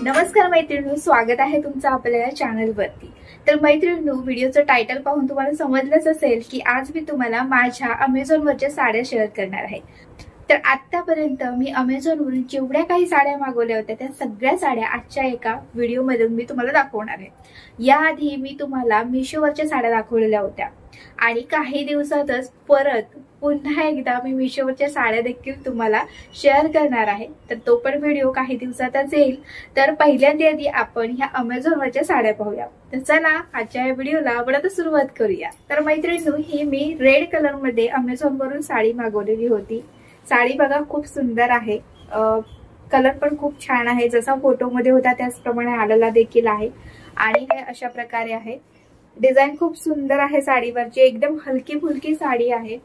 नमस्कार मैत्रिणींनो, स्वागत आहे तुमचं आपल्या या चॅनलवरती। तर मैत्रिणींनो, व्हिडिओचं टायटल पाहून तुम्हाला समजलंच असेल की आज मी तुम्हाला माझ्या अमेझॉनवरच्या साड्या शेअर करणार आहे। तर आतापर्यंत मी अमेझॉनवरून जेवढ्या काही साड्या मागवल्या होत्या त्या सगळ्या साड्या आजच्या एका व्हिडिओमध्ये मी तुम्हाला दाखवणार आहे। याआधी मी तुम्हाला मिशोवरच्या साड्या दाखवलेल्या होत्या आणि काही दिवसातच परत पुन्हा एकदा मी मिशोवरच्या साड्या देखील तुम्हाला शेअर करणार आहे। तर तो पण व्हिडिओ काही दिवसातच येईल। तर पहिल्यांदा आपण ह्या अमेझॉनवरच्या साड्या पाहूया। तर चला आजच्या या व्हिडिओला आपण आता सुरुवात करूया। तर मैत्रिणींनो, ही मी रेड कलर मध्ये अमेझॉनवरून साडी मागवलेली होती। साडी बघा खूप सुंदर आहे, कलर पण खूप छान आहे, जसा फोटोमध्ये होता त्याचप्रमाणे आलेला देखील आहे आणि हे अशा प्रकारे आहे। डिझाइन खूप सुंदर आहे साडीवरची, एकदम हलकी फुलकी साडी आहे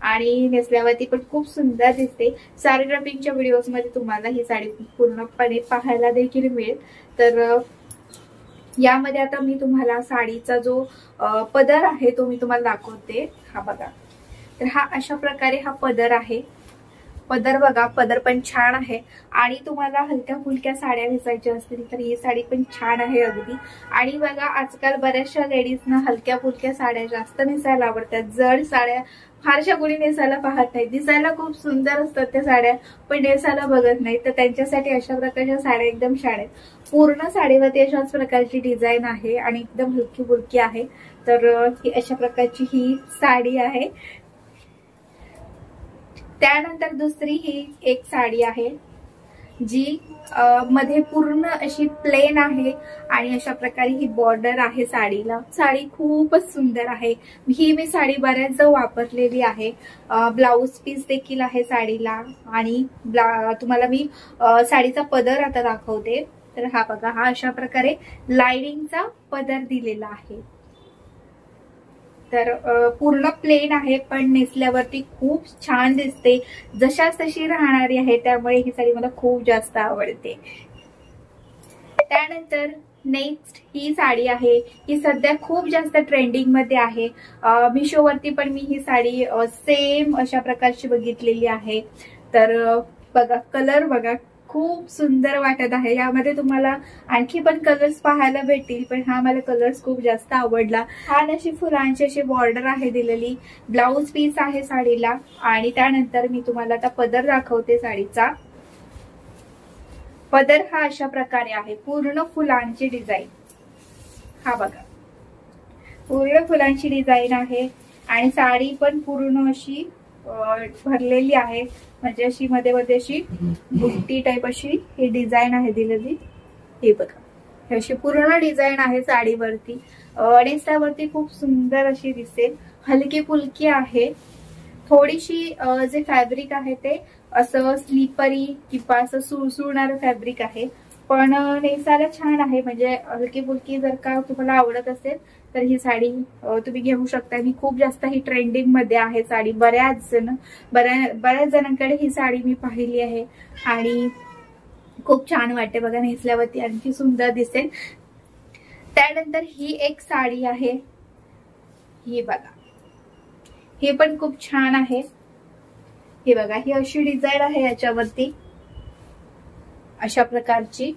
आणि नेसल्यावरती पण खूप सुंदर दिसते। साडी ड्रेपिंगच्या व्हिडिओज मध्ये तुम्हाला ही साडी पूर्णपणे पाहायला देखील मिळेल। तर यामध्ये आता मी तुम्हाला साडीचा जो पदर आहे तो मी तुम्हाला दाखवते। हा बघा, तर हा अशा प्रकारे हा पदर आहे। पदर बघा, पदर पण छान आहे आणि तुम्हाला हलक्या फुलक्या साड्या नेसायच्या असतील तर ही साडी पण छान आहे अगदी। आणि बघा, आजकाल बऱ्याचशा लेडीजना हलक्या फुलक्या साड्या जास्त नेसायला आवडतात, जड साड्या फारशा कोणी नेसायला पाहत नाही। दिसायला खूप सुंदर असतात त्या साड्या, पण नेसायला बघत नाही, तर त्यांच्यासाठी अशा प्रकारच्या साड्या एकदम छान आहेत। पूर्ण साडीवरती अशाच प्रकारची डिझाइन आहे आणि एकदम हलकी फुलकी आहे। तर ही अशा प्रकारची ही साडी आहे। त्यानंतर दुसरी ही एक साडी आहे जी मध्ये पूर्ण अशी प्लेन आहे आणि अशा प्रकारे ही बॉर्डर आहे साडीला। साडी खूपच सुंदर आहे, ही मी साडी बऱ्याचदा वापरलेली आहे। ब्लाउज पीस देखील आहे साडीला आणि तुम्हाला मी साडीचा पदर आता दाखवते। तर हा बघा, हा अशा प्रकारे लाइनिंगचा पदर दिलेला आहे। तर पूर्ण प्लेन आहे पण नेसल्यावरती खूप छान दिसते, जशाच तशी राहणारी आहे, त्यामुळे ही साडी मला खूप जास्त आवडते। त्यानंतर नेक्स्ट ही साडी आहे, ही सध्या खूप जास्त ट्रेंडिंग मध्ये आहे। मिशोवरती पण मी ही साडी सेम अशा प्रकारची बघितलेली आहे। तर बघा, कलर बघा खूप सुंदर वाटत आहे। यामध्ये तुम्हाला आणखी पण कलर्स पाहायला भेटतील, पण हा मला कलर्स खूप जास्त आवडला। छान अशी फुलांची अशी बॉर्डर आहे दिलेली, ब्लाउज पीस आहे साडीला आणि त्यानंतर मी तुम्हाला आता पदर दाखवते साडीचा। पदर हा अशा प्रकारे आहे, पूर्ण फुलांची डिझाइन। हा बघा, पूर्ण फुलांची डिझाइन आहे आणि साडी पण पूर्ण अशी भरलेली आहे, म्हणजे अशी मध्ये मध्ये अशी बुट्टी टाइप अशी ही डिझाइन आहे दिलेली। हे बघा, ही अशी पूर्ण डिझाइन आहे साडीवरती, नेसल्यावरती खूप सुंदर अशी दिसेल, हलकी फुलकी आहे। थोडीशी जे फॅब्रिक आहे ते असं स्लीपरी किंवा असं सुळसुळणारं फॅब्रिक आहे, पण नेसायला छान आहे। म्हणजे हलकी फुलकी जर का तुम्हाला आवडत असेल तर ही साडी तुम्ही घेऊ शकता। आणि खूप जास्त ही ट्रेंडिंग मध्ये आहे साडी, बऱ्याच जणांकडे ही साडी मी पाहिली आहे आणि खूप छान वाटते बघा, नेसल्यावरती आणखी सुंदर दिसेल। त्यानंतर ही एक साडी आहे, ही बघा, ही पण खूप छान आहे। ही बघा, ही अशी डिझाइन आहे याच्यावरती अशा प्रकारची।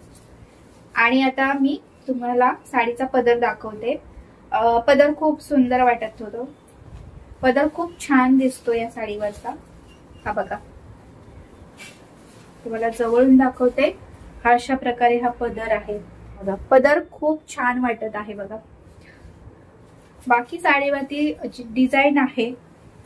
आणि आता मी तुम्हाला साडीचा पदर दाखवते। पदर खूप सुंदर वाटत होतो, पदर खूप छान दिसतो या साडीवरचा। हा बघा, तुम्हाला जवळून दाखवते, हा अशा प्रकारे हा पदर आहे बघा, पदर खूप छान वाटत आहे बघा। बाकी साडीवरती डिझाइन आहे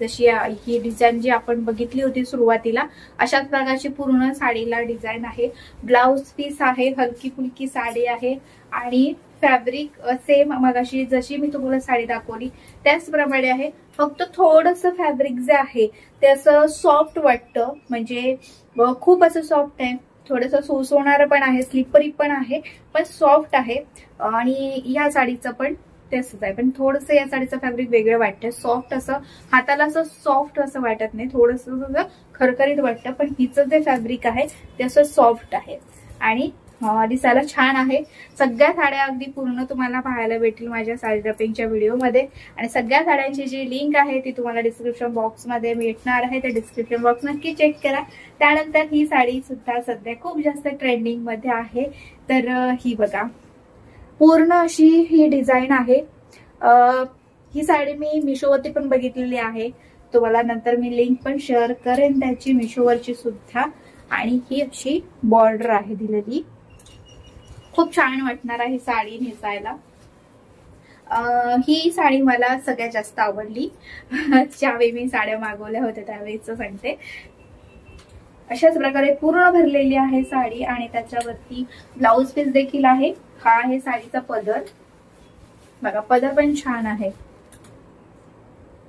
जशी ही डिझाइन जी आपण बघितली होती सुरुवातीला, अशाच प्रकारची पूर्ण साडीला डिझाइन आहे। ब्लाउज पीस आहे, हलकी फुलकी साडी आहे आणि फॅब्रिक सेम मगाशी जशी मी तुम्हाला साडी दाखवली त्याचप्रमाणे आहे, फक्त थोडस फॅब्रिक जे आहे ते असं सॉफ्ट वाटतं, म्हणजे खूप असं सॉफ्ट आहे, थोडस सोसवणारं पण आहे, स्लिपरी पण आहे, पण सॉफ्ट आहे। आणि या साडीचं पण तसंच आहे, पण थोडस या साडीचं फॅब्रिक वेगळं वाटतं, सॉफ्ट असं हाताला असं सॉफ्ट असं वाटत नाही, थोडस खरखरीत वाटतं, पण हिचं जे फॅब्रिक आहे ते असं सॉफ्ट आहे। आणि दिसायला छान आहे। सगळ्या साड्या अगदी पूर्ण तुम्हाला पाहायला भेटतील माझ्या साडी ड्रपिंगच्या व्हिडिओमध्ये आणि सगळ्या साड्यांची जी लिंक आहे ती तुम्हाला डिस्क्रिप्शन बॉक्समध्ये भेटणार आहे। तर डिस्क्रिप्शन बॉक्स नक्की चेक करा। त्यानंतर ही साडी सुद्धा सध्या खूप जास्त ट्रेंडिंग मध्ये आहे। तर ही बघा, पूर्ण अशी ही डिझाईन आहे। ही साडी मी मिशोवरती पण बघितलेली आहे, तुम्हाला नंतर मी लिंक पण शेअर करेन त्याची मिशोवरची सुद्धा। आणि ही अशी बॉर्डर आहे दिलेली, खूप छान वाटणार आहे साडी नेसायला। ही साडी मला सगळ्यात जास्त आवडली ज्यावेळी मी साड्या मागवल्या होत्या त्यावेळीच सांगते। अशाच प्रकारे पूर्ण भरलेली आहे साडी आणि त्याच्यावरती ब्लाउज पीस देखील आहे। हा आहे साडीचा पदर, बघा पदर पण छान आहे,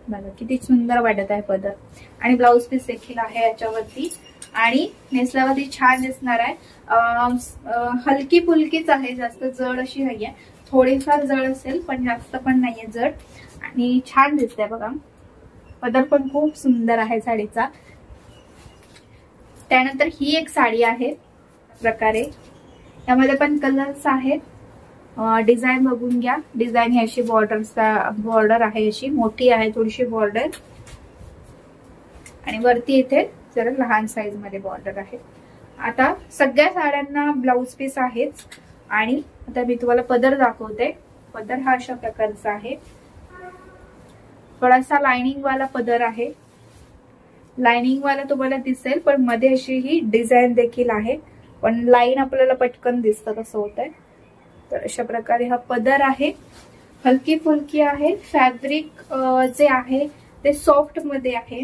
बघा किती सुंदर वाटत आहे पदर। आणि ब्लाउज पीस देखील आहे याच्यावरती आणि नेसल्यावरती छान दिसणार आहे। हलकी फुलकीच आहे, जास्त जड अशी नाहीये, थोडीफार जड असेल पण जास्त पण नाहीये जड आणि छान दिसते बघा। पदर पण खूप सुंदर आहे साडीचा। त्यानंतर ही एक साडी आहे प्रकारे, त्यामध्ये पण कलर्स आहेत। डिझाईन बघून घ्या, डिझाईन ही अशी बॉर्डर आहे, अशी मोठी आहे थोडीशी बॉर्डर आणि वरती इथे जरा लहान साईज मध्ये बॉर्डर आहे। आता सगळ्या साड्यांना ब्लाउज पीस आहेच आणि आता मी तुम्हाला पदर दाखवते। पदर हा अशा प्रकारचा आहे, थोडासा लाइनिंग वाला पदर आहे, लाइनिंग वाला तुम्हाला दिसेल पण मध्ये अशी ही डिझाईन देखील आहे, पण लाईन आपल्याला पटकन दिसतं तसं होतंय। तर अशा प्रकारे हा पदर आहे, हलकी फुलकी आहे। फॅब्रिक जे आहे ते सॉफ्ट मध्ये आहे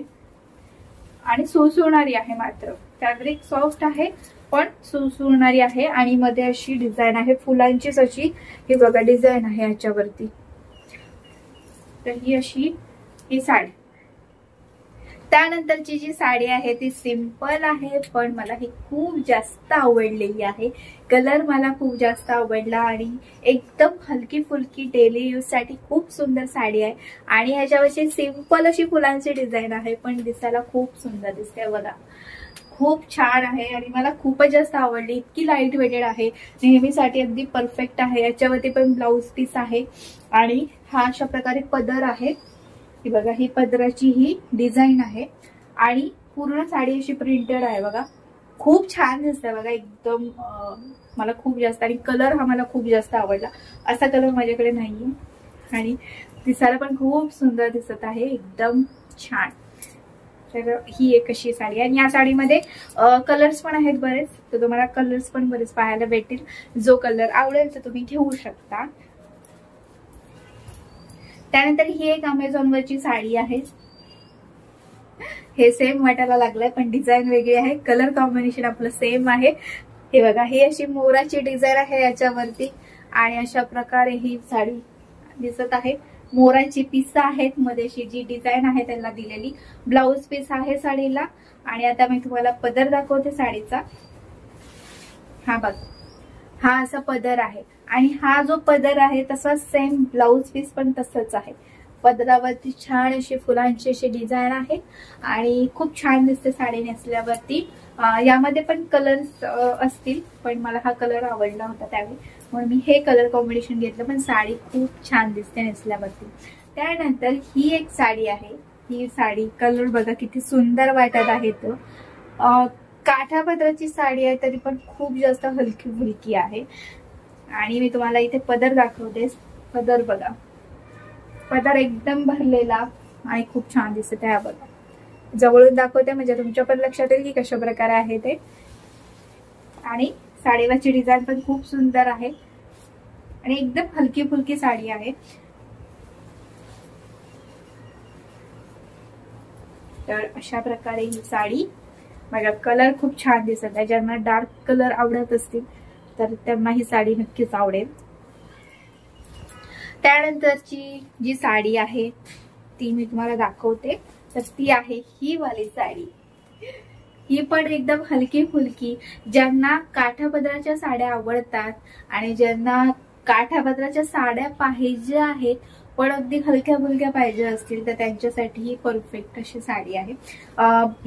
आणि सुळसुळणारी आहे, मात्र फॅब्रिक सॉफ्ट आहे पण सुळसुळणारी आहे आणि मध्ये अशी डिझाईन आहे फुलांचीच अशी, ही बघा डिझाईन आहे याच्यावरती। तर ही अशी ही साडी। त्यानंतरची जी साडी आहे ती सिंपल आहे पण मला ही खूप जास्त आवडलेली आहे। कलर मला खूप जास्त आवडला आणि एकदम हलकी फुलकी डेली यूज साठी खूप सुंदर साडी आहे आणि ह्याच्यावरची सिंपल अशी फुलांची डिझाईन आहे पण दिसायला खूप सुंदर दिसते बघा, खूप छान आहे आणि मला खूपच जास्त आवडली। इतकी लाईट वेटेड आहे, नेहमीसाठी अगदी परफेक्ट आहे। याच्यावरती पण ब्लाउज पीस आहे आणि हा अशा प्रकारे पदर आहे, ही बघा ही पदराची ही डिझाईन आहे आणि पूर्ण साडी अशी प्रिंटेड आहे बघा, खूप छान दिसते बघा एकदम। मला खूप जास्त आणि कलर हा मला खूप जास्त आवडला, असा कलर माझ्याकडे नाहीये आणि दिसायला पण खूप सुंदर दिसत आहे, एकदम छान। तर ही एक अशी साडी आहे आणि या साडीमध्ये कलर्स पण आहेत बरेच, तर तुम्हाला कलर्स पण बरेच पाहायला भेटतील। जो कलर आवडेल तर तुम्ही घेऊ शकता। त्यानंतर ही एक अमेझॉन वरची साडी आहे, हे सेम वाटायला लागलंय पण डिझाईन वेगळी आहे, कलर कॉम्बिनेशन आपलं सेम आहे। हे बघा ही अशी मोराची डिझाईन आहे याच्यावरती आणि अशा प्रकारे ही साडी दिसत आहे। मोराची पीस आहेत, मध्ये अशी जी डिझाईन आहे त्यांना दिलेली, ब्लाउज पीस आहे साडीला आणि आता मी तुम्हाला पदर दाखवते साडीचा। हा बघा, हा असा पदर आहे आणि हा जो पदर आहे तसा सेम ब्लाउज पीस पण तसंच आहे। पदरावरती छान अशी फुलांची अशी डिझाईन आहे आणि खूप छान दिसते साडी नेसल्यावरती। यामध्ये पण कलर्स असतील पण मला हा कलर आवडला होता त्यावेळी म्हणून मी हे कलर कॉम्बिनेशन घेतलं, पण साडी खूप छान दिसते नेसल्यावरती। त्यानंतर ही एक साडी आहे, ही साडी कलर बघा किती सुंदर वाटत आहे तो। काठापदराची साडी आहे तरी पण खूप जास्त हलकी फुलकी आहे आणि मी तुम्हाला इथे पदर दाखवते। पदर बघा, पदर एकदम भरलेला आणि खूप छान दिसत आहे बघा। जवळून दाखवते म्हणजे तुमच्या पण लक्षात येईल की कशा प्रकारे आहे ते। आणि साडीवरची डिझाईन पण खूप सुंदर आहे आणि एकदम हलकी फुलकी साडी आहे। तर अशा प्रकारे ही साडी बघा, कलर खूप छान दिसत आहे। ज्यांना डार्क कलर आवडत असतील तर त्यांना ही साडी नक्कीच आवडेल। त्यानंतरची जी साडी आहे ती मी तुम्हाला दाखवते, तर ती आहे ही वाली साडी। ही पण एकदम हलकी फुलकी, ज्यांना काठापदराच्या साड्या आवडतात आणि ज्यांना काठापदराच्या साड्या पाहिजे आहेत पण अगदी हलक्या फुलक्या पाहिजे असतील तर त्यांच्यासाठी ही परफेक्ट अशी साडी आहे।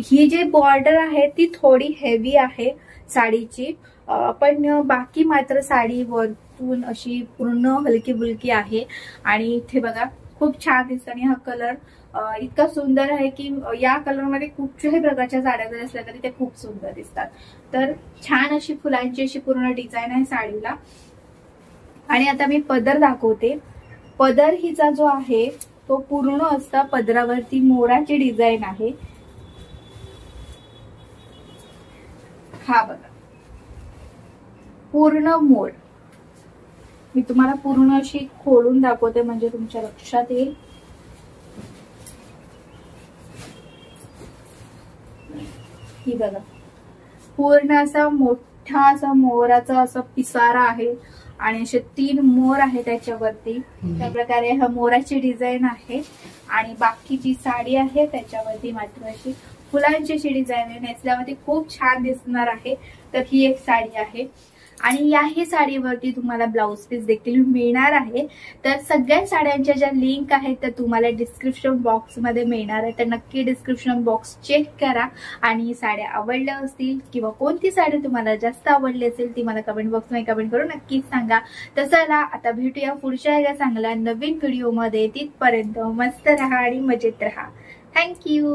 ही जी बॉर्डर आहे ती थोडी हेवी आहे साडीची, पण बाकी मात्र साडी वरतून अशी पूर्ण हलकी फुलकी आहे। आणि इथे बघा खूप छान दिसतं आणि हा कलर इतका सुंदर आहे की या कलरमध्ये कुठच्याही प्रकारच्या साड्या जरी असल्या तरी ते खूप सुंदर दिसतात। तर छान अशी फुलांची अशी पूर्ण डिझाईन आहे साडीला। आणि आता मी पदर दाखवते। पदर हिचा जो आहे तो पूर्ण असा पदरावरती मोराची डिझाईन आहे। हा बघा पूर्ण मोर, मी तुम्हाला पूर्ण अशी खोलून दाखवते म्हणजे तुमच्या लक्षात येईल। ही बघा पूर्ण असा मोठा असा मोराचा असा पिसारा आहे आणि असे 3 मोर आहे त्याच्यावरती। त्या प्रकारे हा मोराची डिझाईन आहे आणि बाकी जी साडी आहे त्याच्यावरती मात्र अशी फुलांची अशी डिझाईन आहे, नेसल्यावरती खूप छान दिसणार आहे। तर ही एक साडी आहे आणि याही साडीवरती तुम्हाला ब्लाउज पीस देखील मिळणार आहे। तर सगळ्या साड्यांच्या ज्या लिंक आहेत त्या तुम्हाला डिस्क्रिप्शन बॉक्स मध्ये मिळणार आहे, तर नक्की डिस्क्रिप्शन बॉक्स चेक करा। आणि साड्या आवडल्या असतील किंवा कोणती साडी तुम्हाला जास्त आवडली असेल ती मला कमेंट बॉक्स मध्ये कमेंट करून नक्कीच सांगा। तर चला आता भेटूया पुढच्या एका चांगल्या नवीन व्हिडिओ मध्ये। तिथपर्यंत मस्त राहा आणि मजेत राहा। थँक्यू।